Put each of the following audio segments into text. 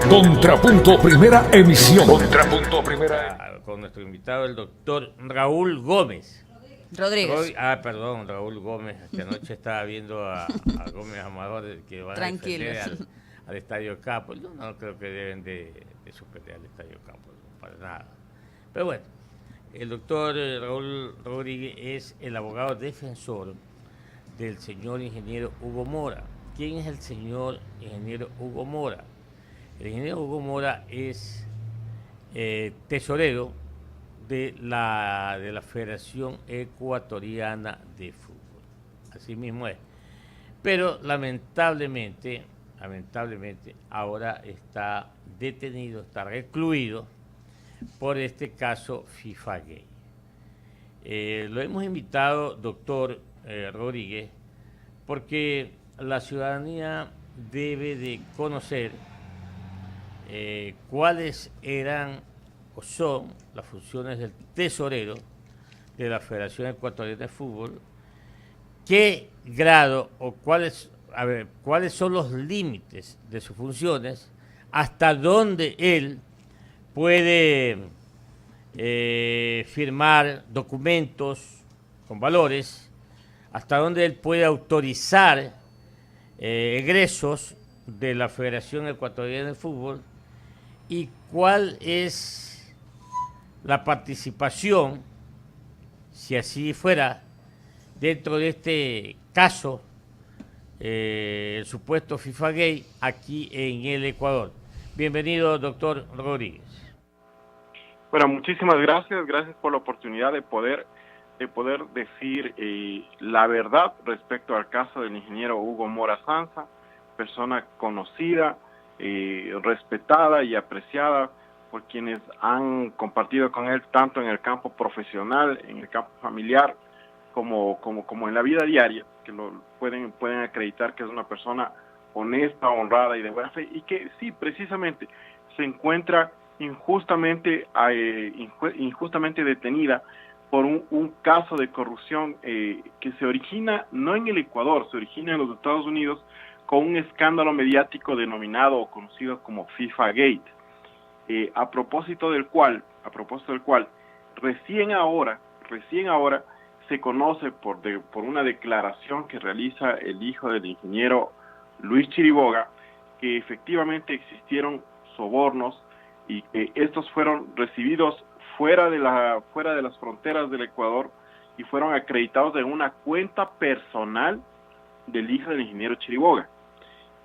Contrapunto Primera Emisión. Contrapunto Primera. Con nuestro invitado, el doctor Raúl Gómez. Rodríguez. Raúl Gómez. Esta noche estaba viendo a Gómez Amador que va a defender al Estadio Capo. Yo no creo que deben de suspender al Estadio Capo, no, para nada. Pero bueno, el doctor Raúl Rodríguez es el abogado defensor del señor ingeniero Hugo Mora. ¿Quién es el señor ingeniero Hugo Mora? El ingeniero Hugo Mora es tesorero de la Federación Ecuatoriana de Fútbol. Así mismo es. Pero lamentablemente ahora está detenido, está recluido por este caso FIFA Gay. Lo hemos invitado, doctor Rodríguez, porque la ciudadanía debe de conocer cuáles eran o son las funciones del tesorero de la Federación Ecuatoriana de Fútbol, qué grado o cuáles son los límites de sus funciones, hasta dónde él puede firmar documentos con valores, hasta dónde él puede autorizar egresos de la Federación Ecuatoriana de Fútbol y cuál es la participación, si así fuera, dentro de este caso, el supuesto FIFA Gay, aquí en el Ecuador. Bienvenido, doctor Rodríguez. Bueno, muchísimas gracias por la oportunidad de poder decir la verdad respecto al caso del ingeniero Hugo Mora Sanza, persona conocida, respetada y apreciada por quienes han compartido con él tanto en el campo profesional, en el campo familiar, como en la vida diaria, que lo pueden acreditar que es una persona honesta, honrada y de buena fe, y que sí, precisamente, se encuentra injustamente detenida por un caso de corrupción que se origina no en el Ecuador, se origina en los Estados Unidos con un escándalo mediático denominado o conocido como FIFA Gate, a propósito del cual recién ahora se conoce por una declaración que realiza el hijo del ingeniero Luis Chiriboga, que efectivamente existieron sobornos y que estos fueron recibidos fuera de las fronteras del Ecuador y fueron acreditados en una cuenta personal del hijo del ingeniero Chiriboga.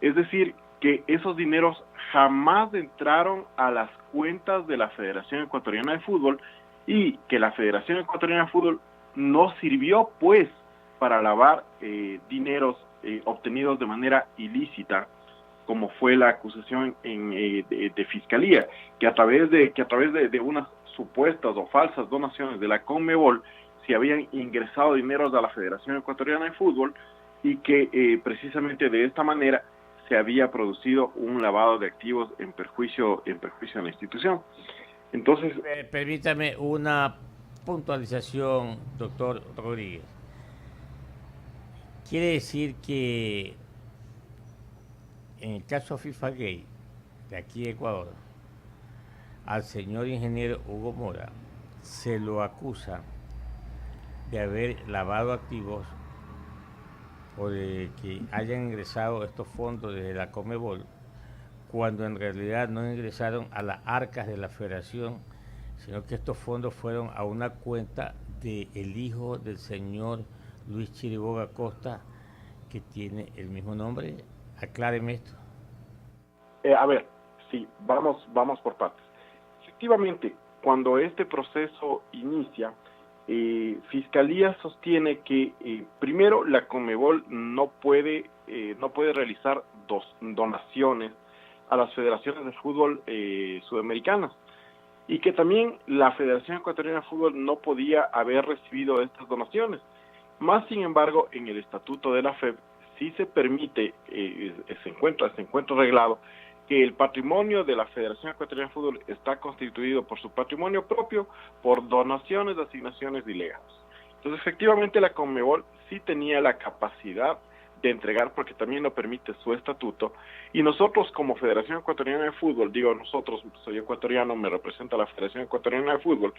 Es decir, que esos dineros jamás entraron a las cuentas de la Federación Ecuatoriana de Fútbol y que la Federación Ecuatoriana de Fútbol no sirvió pues para lavar dineros obtenidos de manera ilícita, como fue la acusación de Fiscalía, que a través de unas supuestas o falsas donaciones de la Conmebol se habían ingresado dineros a la Federación Ecuatoriana de Fútbol y que precisamente de esta manera se había producido un lavado de activos en perjuicio de la institución. Entonces, permítame una puntualización, doctor Rodríguez. Quiere decir que en el caso FIFA Gay, de aquí de Ecuador, al señor ingeniero Hugo Mora se lo acusa de haber lavado activos o de que hayan ingresado estos fondos desde la Conmebol, cuando en realidad no ingresaron a las arcas de la federación, sino que estos fondos fueron a una cuenta del hijo del señor Luis Chiriboga Costa, que tiene el mismo nombre. Acláreme esto. A ver, sí, vamos por partes. Efectivamente, cuando este proceso inicia, Fiscalía sostiene que primero la Conmebol no puede realizar donaciones a las federaciones de fútbol sudamericanas y que también la Federación Ecuatoriana de Fútbol no podía haber recibido estas donaciones. Más sin embargo, en el estatuto de la FEB sí se permite, se encuentra arreglado que el patrimonio de la Federación Ecuatoriana de Fútbol está constituido por su patrimonio propio, por donaciones, asignaciones y legados. Entonces, efectivamente, la Conmebol sí tenía la capacidad de entregar, porque también lo permite su estatuto, y nosotros como Federación Ecuatoriana de Fútbol, digo nosotros, soy ecuatoriano, me representa la Federación Ecuatoriana de Fútbol,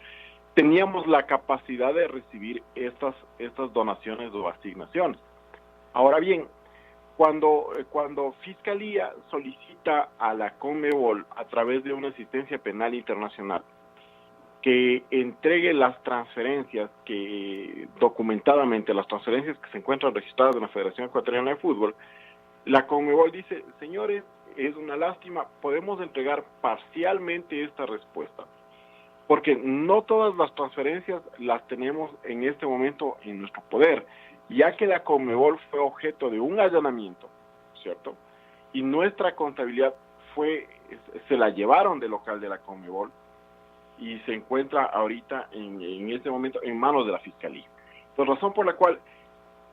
teníamos la capacidad de recibir estas donaciones o asignaciones. Ahora bien, cuando Fiscalía solicita a la CONMEBOL, a través de una asistencia penal internacional, que entregue las transferencias documentadamente, las transferencias que se encuentran registradas en la Federación Ecuatoriana de Fútbol, la CONMEBOL dice, señores, es una lástima, podemos entregar parcialmente esta respuesta, porque no todas las transferencias las tenemos en este momento en nuestro poder, ya que la CONMEBOL fue objeto de un allanamiento, ¿cierto? Y nuestra contabilidad se la llevaron del local de la CONMEBOL, y se encuentra ahorita en este momento en manos de la Fiscalía. Por razón por la cual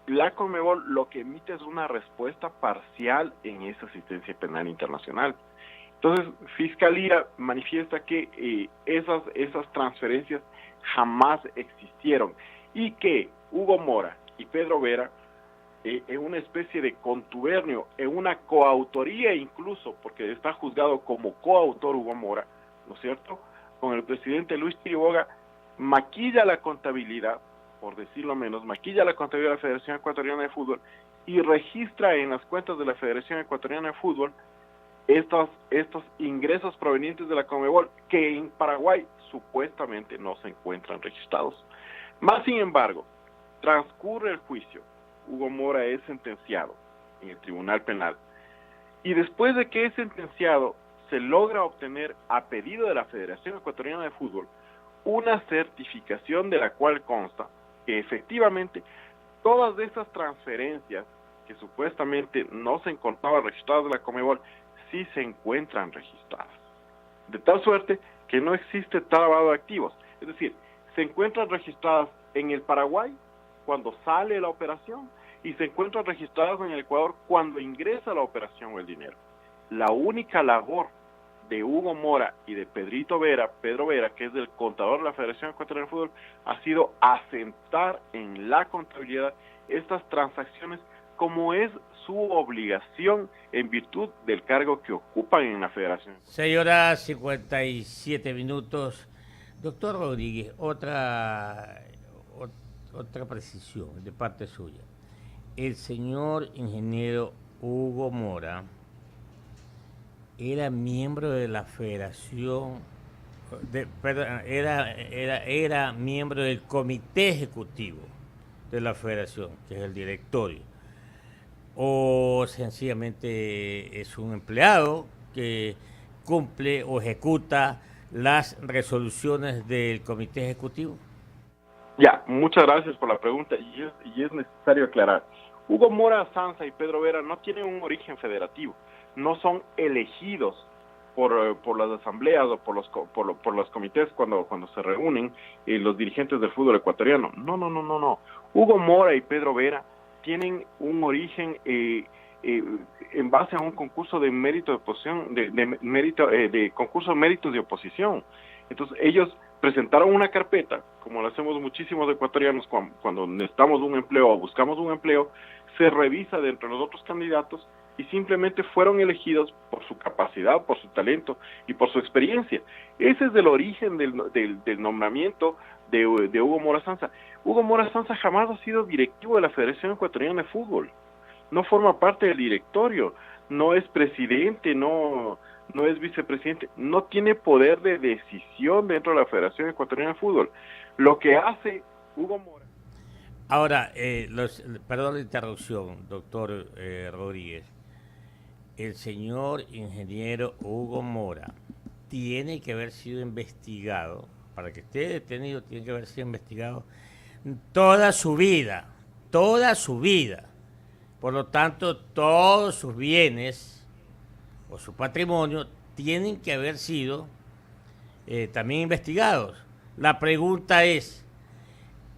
la CONMEBOL lo que emite es una respuesta parcial en esa asistencia penal internacional. Entonces, Fiscalía manifiesta que esas transferencias jamás existieron y que Hugo Mora y Pedro Vera, en una especie de contubernio, en una coautoría incluso, porque está juzgado como coautor Hugo Mora, ¿no es cierto?, con el presidente Luis Chiriboga, maquilla la contabilidad, por decirlo menos, maquilla la contabilidad de la Federación Ecuatoriana de Fútbol y registra en las cuentas de la Federación Ecuatoriana de Fútbol estos ingresos provenientes de la CONMEBOL que en Paraguay supuestamente no se encuentran registrados. Más sin embargo, transcurre el juicio, Hugo Mora es sentenciado en el Tribunal Penal y después de que es sentenciado, se logra obtener, a pedido de la Federación Ecuatoriana de Fútbol, una certificación de la cual consta que efectivamente todas esas transferencias que supuestamente no se encontraban registradas de la CONMEBOL, sí se encuentran registradas. De tal suerte que no existe tal lavado de activos. Es decir, se encuentran registradas en el Paraguay cuando sale la operación y se encuentran registradas en el Ecuador cuando ingresa la operación o el dinero. La única labor de Hugo Mora y de Pedro Vera, que es el contador de la Federación Ecuatoriana de Fútbol, ha sido asentar en la contabilidad estas transacciones como es su obligación en virtud del cargo que ocupan en la Federación. 6:57. Doctor Rodríguez, otra precisión de parte suya. El señor ingeniero Hugo Mora era miembro de la Federación, era miembro del comité ejecutivo de la Federación, que es el directorio, o sencillamente es un empleado que cumple o ejecuta las resoluciones del comité ejecutivo. Ya, muchas gracias por la pregunta y es necesario aclarar. Hugo Mora Sanza y Pedro Vera no tienen un origen federativo, no son elegidos por las asambleas o por los comités cuando se reúnen los dirigentes del fútbol ecuatoriano. No. Hugo Mora y Pedro Vera tienen un origen en base a un concurso de mérito de oposición, de concurso de méritos de oposición. Entonces ellos presentaron una carpeta, como lo hacemos muchísimos ecuatorianos cuando necesitamos un empleo o buscamos un empleo, se revisa de entre los otros candidatos y simplemente fueron elegidos por su capacidad, por su talento y por su experiencia. Ese es el origen del nombramiento de Hugo Mora Sanza. Hugo Mora Sanza jamás ha sido directivo de la Federación Ecuatoriana de Fútbol. No forma parte del directorio, no es presidente, no es vicepresidente, no tiene poder de decisión dentro de la Federación Ecuatoriana de Fútbol. Lo que hace Hugo Mora... Ahora, perdón la interrupción, doctor Rodríguez. El señor ingeniero Hugo Mora tiene que haber sido investigado, para que esté detenido tiene que haber sido investigado toda su vida. Por lo tanto, todos sus bienes o su patrimonio tienen que haber sido también investigados. La pregunta es,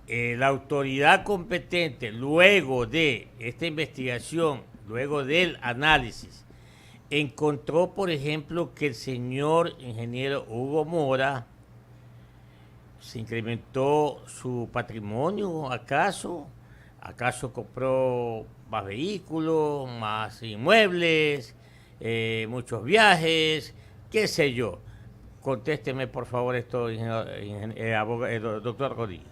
la autoridad competente, luego de esta investigación, luego del análisis, encontró, por ejemplo, que el señor ingeniero Hugo Mora se incrementó su patrimonio, ¿acaso compró más vehículos, más inmuebles, muchos viajes, qué sé yo. Contésteme, por favor, esto, doctor Rodríguez.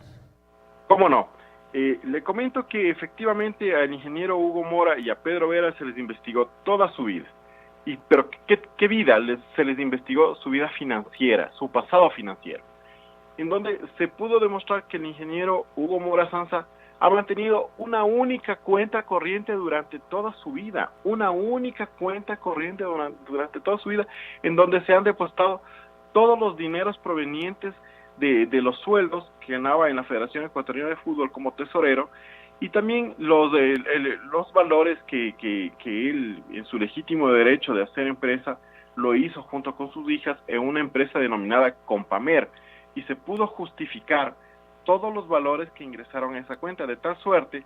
¿Cómo no? Le comento que efectivamente al ingeniero Hugo Mora y a Pedro Vera se les investigó toda su vida. Pero ¿qué vida? Se les investigó su vida financiera, su pasado financiero, en donde se pudo demostrar que el ingeniero Hugo Mora Sanza ha mantenido una única cuenta corriente durante toda su vida, en donde se han depositado todos los dineros provenientes de los sueldos que ganaba en la Federación Ecuatoriana de Fútbol como tesorero, y también los valores que él, en su legítimo derecho de hacer empresa, lo hizo junto con sus hijas en una empresa denominada Compamer, y se pudo justificar todos los valores que ingresaron a esa cuenta, de tal suerte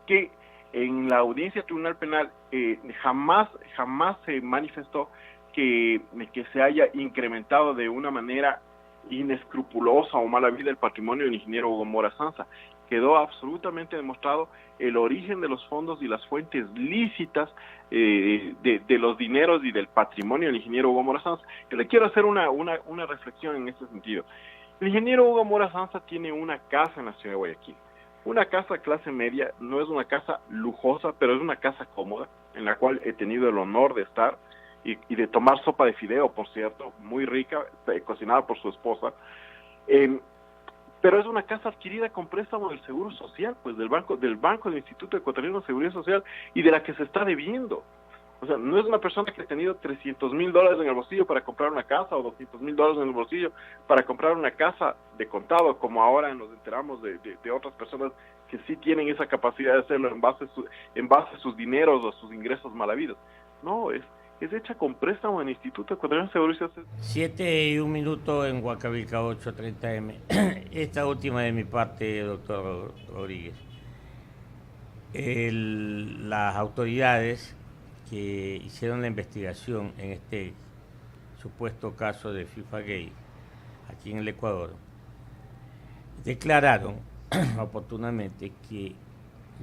que en la audiencia tribunal penal jamás se manifestó que se haya incrementado de una manera inescrupulosa o mala vida el patrimonio del ingeniero Hugo Mora Sanza. Quedó absolutamente demostrado el origen de los fondos y las fuentes lícitas de los dineros y del patrimonio del ingeniero Hugo Mora Sanza. Yo le quiero hacer una reflexión en ese sentido. El ingeniero Hugo Mora Sanza tiene una casa en la ciudad de Guayaquil. Una casa clase media, no es una casa lujosa, pero es una casa cómoda, en la cual he tenido el honor de estar y de tomar sopa de fideo, por cierto, muy rica, cocinada por su esposa. Pero es una casa adquirida con préstamo del Seguro Social, pues del banco del Instituto Ecuatoriano de Seguridad Social, y de la que se está debiendo. O sea, no es una persona que ha tenido $300,000 en el bolsillo para comprar una casa, o $200,000 en el bolsillo para comprar una casa de contado, como ahora nos enteramos de otras personas que sí tienen esa capacidad de hacerlo en base a sus dineros o sus ingresos mal habidos. No, es hecha con préstamo en el Instituto Ecuatoriano de Seguridad Social. 7:01 en Huancavelica, 8:30 AM. Esta última de mi parte, doctor Rodríguez. Las autoridades que hicieron la investigación en este supuesto caso de FIFA Gate aquí en el Ecuador declararon oportunamente que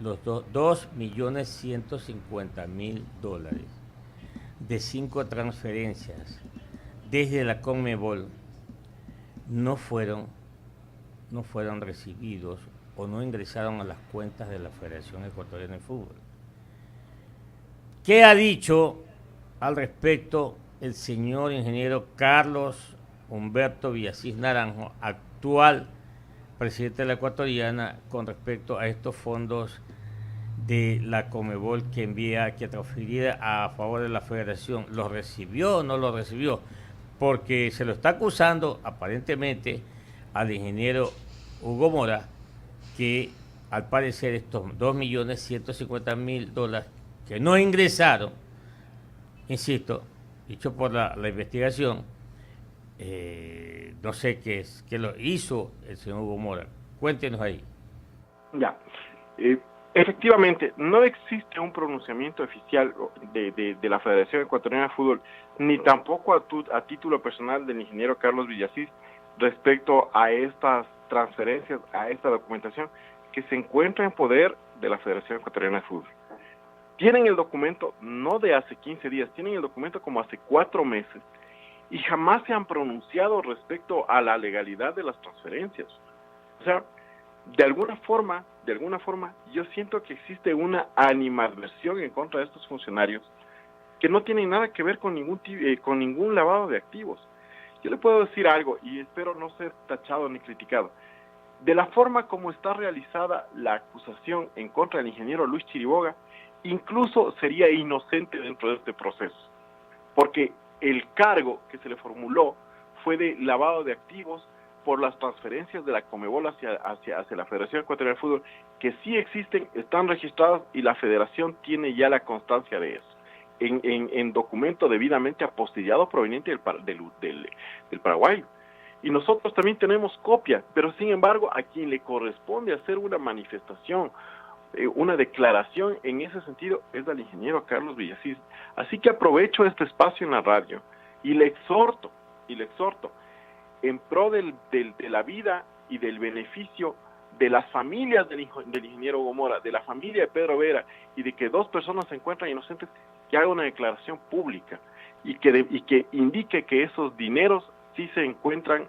los $2.150.000 de 5 transferencias desde la Conmebol no fueron recibidos o no ingresaron a las cuentas de la Federación Ecuatoriana de Fútbol. ¿Qué ha dicho al respecto el señor ingeniero Carlos Humberto Villasís Naranjo, actual presidente de la Ecuatoriana, con respecto a estos fondos de la Conmebol que transfería a favor de la federación? ¿Los recibió o no los recibió? Porque se lo está acusando aparentemente al ingeniero Hugo Mora que al parecer estos $2.150.000 que no ingresaron, insisto, dicho por la investigación, no sé qué lo hizo el señor Hugo Mora. Cuéntenos ahí. Ya. Efectivamente, no existe un pronunciamiento oficial de la Federación Ecuatoriana de Fútbol, ni tampoco a título personal del ingeniero Carlos Villasís respecto a estas transferencias, a esta documentación que se encuentra en poder de la Federación Ecuatoriana de Fútbol. Tienen el documento no de hace 15 días, tienen el documento como hace 4 meses y jamás se han pronunciado respecto a la legalidad de las transferencias. O sea, de alguna forma, yo siento que existe una animadversión en contra de estos funcionarios que no tienen nada que ver con ningún lavado de activos. Yo le puedo decir algo y espero no ser tachado ni criticado. De la forma como está realizada la acusación en contra del ingeniero Luis Chiriboga, incluso sería inocente dentro de este proceso, porque el cargo que se le formuló fue de lavado de activos por las transferencias de la Conmebol hacia la Federación Ecuatoriana de Fútbol, que sí existen, están registradas y la Federación tiene ya la constancia de eso, en documento debidamente apostillado proveniente del Paraguay. Y nosotros también tenemos copia, pero sin embargo a quien le corresponde hacer una manifestación, una declaración en ese sentido es al ingeniero Carlos Villasís. Así que aprovecho este espacio en la radio y le exhorto en pro de la vida y del beneficio de las familias del ingeniero Hugo Mora, de la familia de Pedro Vera, y de que 2 personas se encuentran inocentes, que haga una declaración pública y que indique que esos dineros sí se encuentran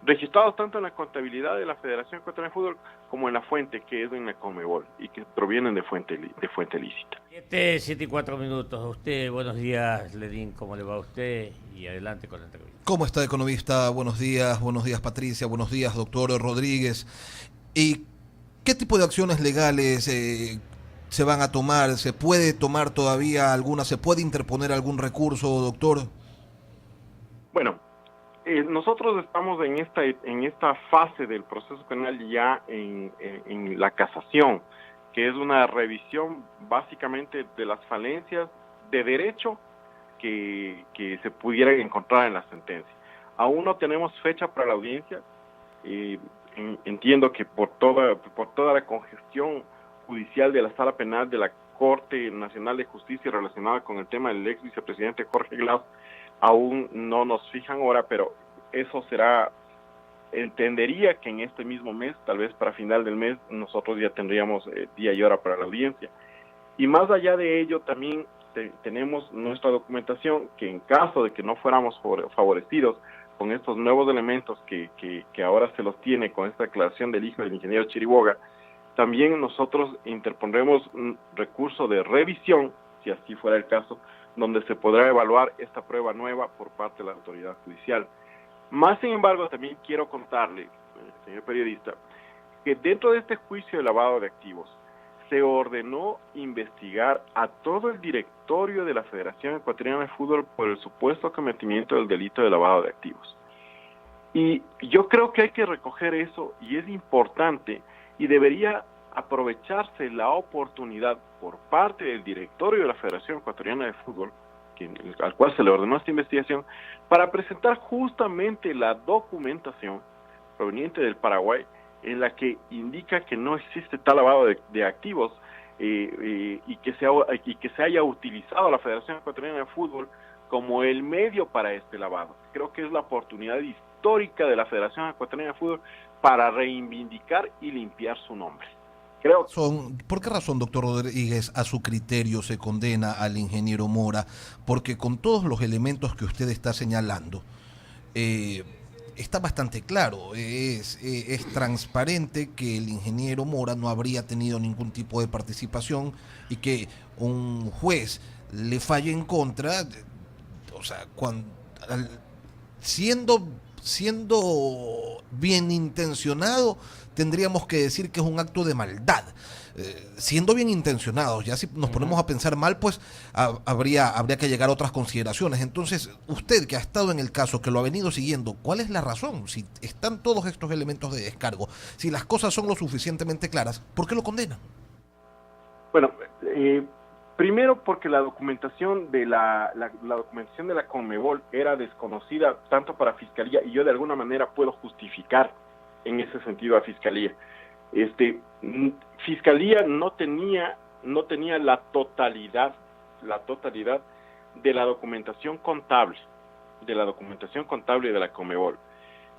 registrados tanto en la contabilidad de la Federación Ecuatoriana de Fútbol como en la fuente, que es en la Conmebol, y que provienen de fuente lícita. 7:04. A usted, buenos días, Ledín, ¿cómo le va a usted? Y adelante con la entrevista. ¿Cómo está, economista? Buenos días, Patricia, buenos días, doctor Rodríguez. ¿Y qué tipo de acciones legales se van a tomar? ¿Se puede tomar todavía alguna? ¿Se puede interponer algún recurso, doctor? Bueno, nosotros estamos en esta fase del proceso penal ya en la casación, que es una revisión básicamente de las falencias de derecho que se pudieran encontrar en la sentencia. Aún no tenemos fecha para la audiencia. Entiendo que por toda la congestión judicial de la Sala Penal de la Corte Nacional de Justicia relacionada con el tema del ex vicepresidente Jorge Glass, aún no nos fijan hora, pero eso será, entendería que en este mismo mes, tal vez para final del mes, nosotros ya tendríamos día y hora para la audiencia. Y más allá de ello, también tenemos nuestra documentación, que en caso de que no fuéramos favorecidos con estos nuevos elementos que ahora se los tiene con esta declaración del hijo del ingeniero Chiriboga, también nosotros interpondremos un recurso de revisión, si así fuera el caso, donde se podrá evaluar esta prueba nueva por parte de la autoridad judicial. Más sin embargo, también quiero contarle, señor periodista, que dentro de este juicio de lavado de activos se ordenó investigar a todo el directorio de la Federación Ecuatoriana de Fútbol por el supuesto cometimiento del delito de lavado de activos. Y yo creo que hay que recoger eso, y es importante, y debería aprovecharse la oportunidad por parte del directorio de la Federación Ecuatoriana de Fútbol, al cual se le ordenó esta investigación, para presentar justamente la documentación proveniente del Paraguay, en la que indica que no existe tal lavado de activos y que se haya utilizado la Federación Ecuatoriana de Fútbol como el medio para este lavado. Creo que es la oportunidad histórica de la Federación Ecuatoriana de Fútbol para reivindicar y limpiar su nombre. ¿Por qué razón, doctor Rodríguez, a su criterio se condena al ingeniero Mora? Porque con todos los elementos que usted está señalando, está bastante claro, es transparente que el ingeniero Mora no habría tenido ningún tipo de participación y que un juez le falle en contra, o sea, siendo bien intencionado, tendríamos que decir que es un acto de maldad. Siendo bien intencionados, ya si nos ponemos a pensar mal, pues habría que llegar a otras consideraciones. Entonces, usted que ha estado en el caso, que lo ha venido siguiendo, ¿cuál es la razón? Si están todos estos elementos de descargo, si las cosas son lo suficientemente claras, ¿por qué lo condenan? Bueno, primero porque la documentación de la documentación de la Conmebol era desconocida tanto para Fiscalía, y yo de alguna manera puedo justificar en ese sentido a Fiscalía. Fiscalía no tenía la totalidad de la documentación contable de la Conmebol.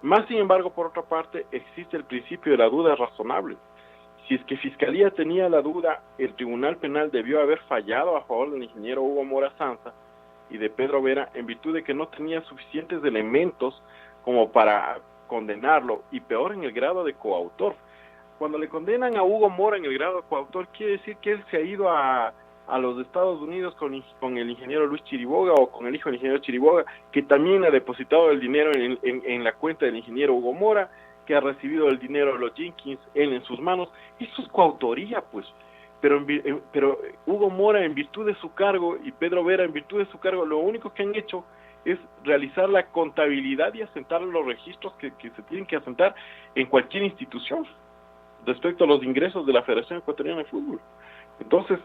Más sin embargo, por otra parte, existe el principio de la duda razonable. Si es que Fiscalía tenía la duda, el Tribunal Penal debió haber fallado a favor del ingeniero Hugo Mora Sanza y de Pedro Vera en virtud de que no tenía suficientes elementos como para condenarlo, y peor en el grado de coautor. Cuando le condenan a Hugo Mora en el grado de coautor, quiere decir que él se ha ido a los Estados Unidos con el ingeniero Luis Chiriboga o con el hijo del ingeniero Chiriboga, que también ha depositado el dinero en la cuenta del ingeniero Hugo Mora, que ha recibido el dinero de los Jenkins, él en sus manos. Eso es coautoría, pues. Pero Hugo Mora, en virtud de su cargo, y Pedro Vera, en virtud de su cargo, lo único que han hecho es realizar la contabilidad y asentar los registros que se tienen que asentar en cualquier institución respecto a los ingresos de la Federación Ecuatoriana de Fútbol. Entonces,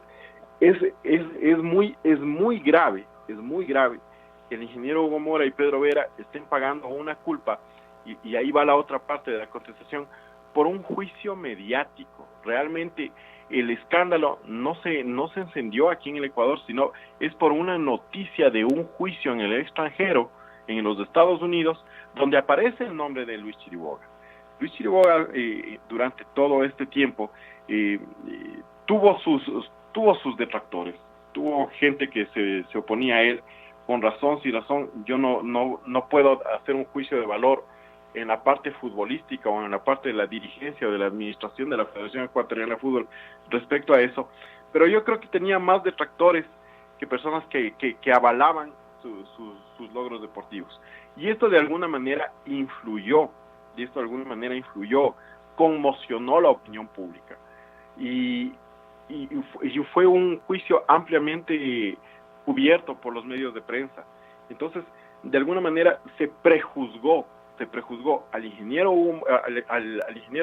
es muy grave que el ingeniero Hugo Mora y Pedro Vera estén pagando una culpa, y ahí va la otra parte de la contestación, por un juicio mediático. Realmente el escándalo no se encendió aquí en el Ecuador, sino es por una noticia de un juicio en el extranjero, en los Estados Unidos, donde aparece el nombre de Luis Chiriboga. Luis Chiriboga durante todo este tiempo tuvo sus detractores, tuvo gente que se oponía a él con razón, sin razón. Yo no puedo hacer un juicio de valor en la parte futbolística o en la parte de la dirigencia o de la administración de la Federación Ecuatoriana de Fútbol respecto a eso, pero yo creo que tenía más detractores que personas que avalaban sus logros deportivos. Y esto de alguna manera influyó, conmocionó la opinión pública. Y fue un juicio ampliamente cubierto por los medios de prensa. Entonces, de alguna manera se prejuzgó al ingeniero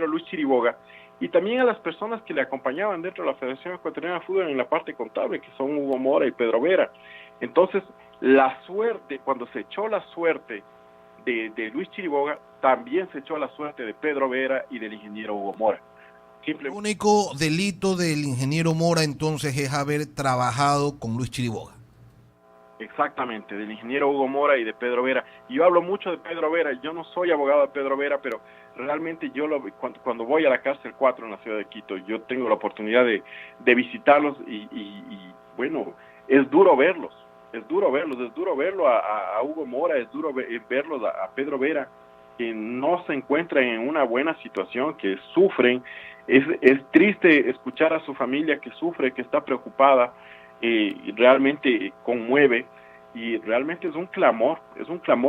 Luis Chiriboga y también a las personas que le acompañaban dentro de la Federación Ecuatoriana de Fútbol en la parte contable, que son Hugo Mora y Pedro Vera. Entonces, cuando se echó la suerte de Luis Chiriboga, también se echó la suerte de Pedro Vera y del ingeniero Hugo Mora. El único delito del ingeniero Mora entonces es haber trabajado con Luis Chiriboga. Exactamente, del ingeniero Hugo Mora y de Pedro Vera. Y yo hablo mucho de Pedro Vera, yo no soy abogado de Pedro Vera, pero realmente cuando voy a la cárcel 4 en la ciudad de Quito, yo tengo la oportunidad de visitarlos y bueno, es duro verlos, es duro verlo a Hugo Mora, es duro verlos a Pedro Vera, que no se encuentran en una buena situación, que sufren. Es triste escuchar a su familia que sufre, que está preocupada, realmente conmueve, y realmente es un clamor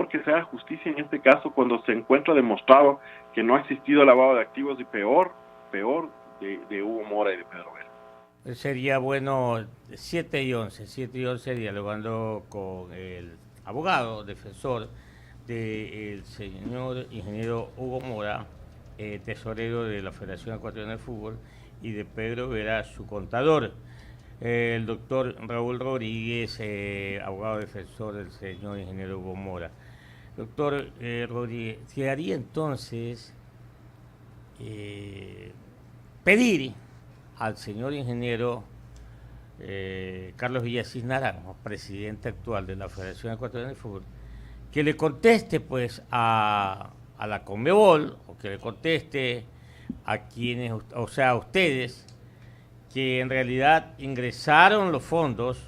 que se haga justicia en este caso cuando se encuentra demostrado que no ha existido lavado de activos, y peor de Hugo Mora y de Pedro Vera. Sería bueno 7 y 11 dialogando con el abogado defensor del señor ingeniero Hugo Mora, tesorero de la Federación Ecuatoriana de Fútbol, y de Pedro Vera, su contador, el doctor Raúl Rodríguez, abogado defensor del señor ingeniero Hugo Mora. Doctor Rodríguez, ¿se haría entonces pedir al señor ingeniero Carlos Villasís Naranjo, presidente actual de la Federación Ecuatoriana de Fútbol, que le conteste pues a la Conmebol, o que le conteste a quienes, o sea, a ustedes, que en realidad ingresaron los fondos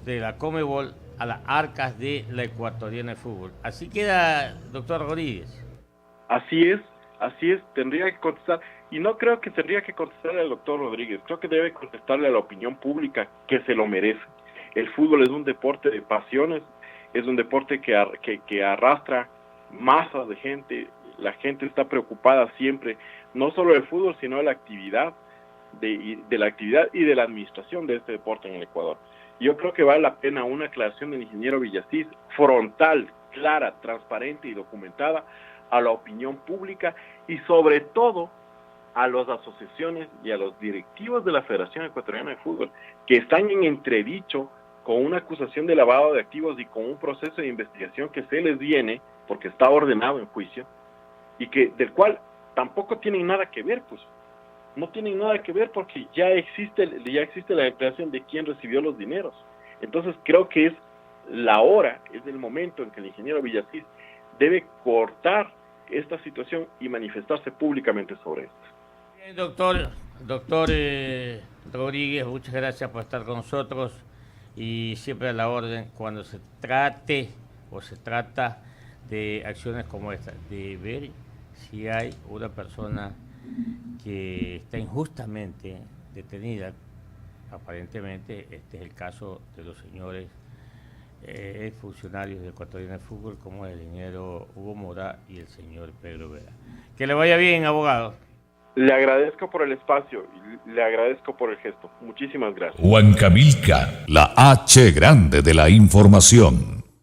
de la Conmebol a las arcas de la Ecuatoriana de Fútbol? Así queda, doctor Rodríguez. Así es, tendría que contestar, y no creo que tendría que contestarle al doctor Rodríguez, creo que debe contestarle a la opinión pública, que se lo merece. El fútbol es un deporte de pasiones, es un deporte que arrastra masas de gente. La gente está preocupada siempre, no solo del fútbol, sino de la actividad, de la actividad y de la administración de este deporte en el Ecuador. Yo creo que vale la pena una aclaración del ingeniero Villasís, frontal, clara, transparente y documentada, a la opinión pública y sobre todo a las asociaciones y a los directivos de la Federación Ecuatoriana de Fútbol, que están en entredicho con una acusación de lavado de activos y con un proceso de investigación que se les viene, porque está ordenado en juicio, y del cual tampoco tienen nada que ver, pues. No tienen nada que ver porque ya existe la declaración de quién recibió los dineros. Entonces creo que es el momento en que el ingeniero Villasís debe cortar esta situación y manifestarse públicamente sobre esto. Bien, doctor Rodríguez, muchas gracias por estar con nosotros, y siempre a la orden cuando se trata de acciones como esta, de ver si hay una persona que está injustamente detenida. Aparentemente este es el caso de los señores funcionarios de Ecuatoriana de Fútbol, como el ingeniero Hugo Mora y el señor Pedro Vera. Que le vaya bien, abogado. Le agradezco por el espacio y le agradezco por el gesto. Muchísimas gracias. Huancavelica, la H grande de la información.